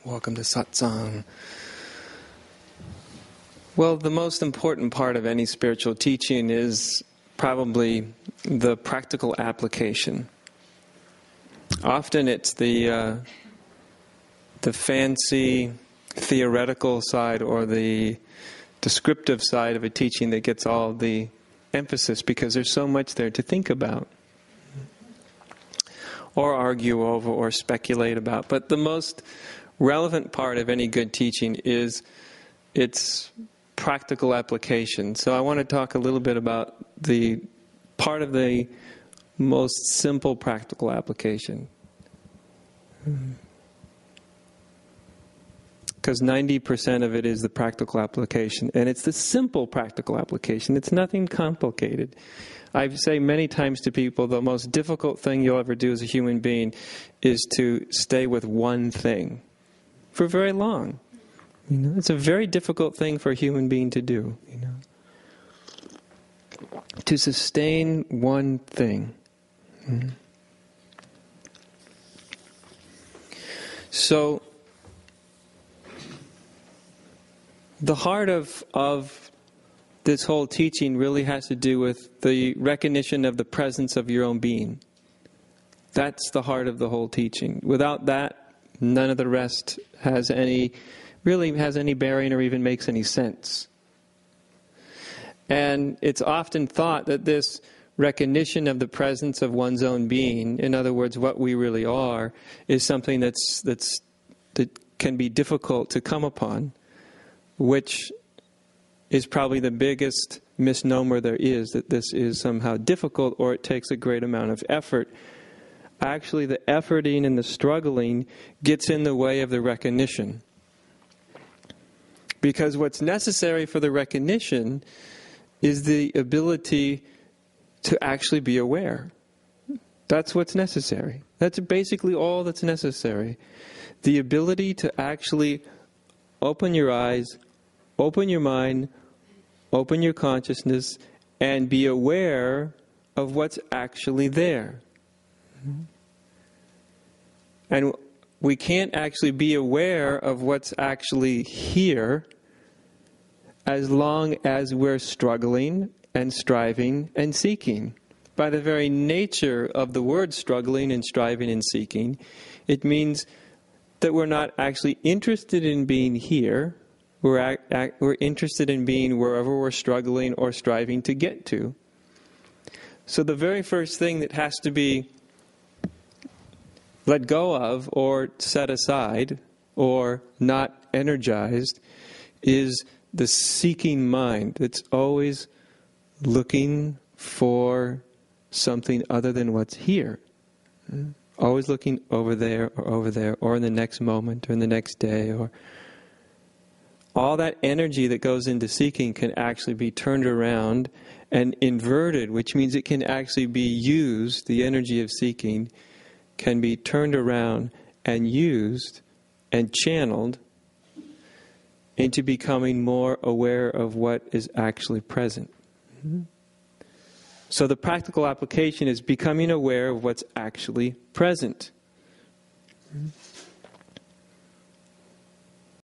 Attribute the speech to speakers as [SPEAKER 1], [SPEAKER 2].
[SPEAKER 1] Welcome to Satsang. Well, the most important part of any spiritual teaching is probably the practical application. Often it's the fancy theoretical side or the descriptive side of a teaching that gets all the emphasis because there's so much there to think about or argue over or speculate about. But the most relevant part of any good teaching is its practical application. So I want to talk a little bit about the part of the most simple practical application. Because 90% of it is the practical application. And it's the simple practical application. It's nothing complicated. I say many times to people, the most difficult thing you'll ever do as a human being is to stay with one thing for very long. You know, it's a very difficult thing for a human being to do, you know. To sustain one thing. Mm-hmm. So, the heart of this whole teaching really has to do with the recognition of the presence of your own being. That's the heart of the whole teaching. Without that, none of the rest has any bearing or even makes any sense. And it's often thought that this recognition of the presence of one's own being, in other words, what we really are, is something that can be difficult to come upon, which is probably the biggest misnomer there is, that this is somehow difficult or it takes a great amount of effort. Actually, the efforting and the struggling gets in the way of the recognition. Because what's necessary for the recognition is the ability to actually be aware. That's what's necessary. That's basically all that's necessary. The ability to actually open your eyes, open your mind, open your consciousness, and be aware of what's actually there. And we can't actually be aware of what's actually here as long as we're struggling and striving and seeking. By the very nature of the word struggling and striving and seeking, it means that we're not actually interested in being here. We're interested in being wherever we're struggling or striving to get to. So the very first thing that has to be let go of or set aside or not energized is the seeking mind that's always looking for something other than what's here. Always looking over there or in the next moment or in the next day. Or all that energy that goes into seeking can actually be turned around and inverted, which means it can actually be used, the energy of seeking can be turned around and used and channeled into becoming more aware of what is actually present. So the practical application is becoming aware of what's actually present.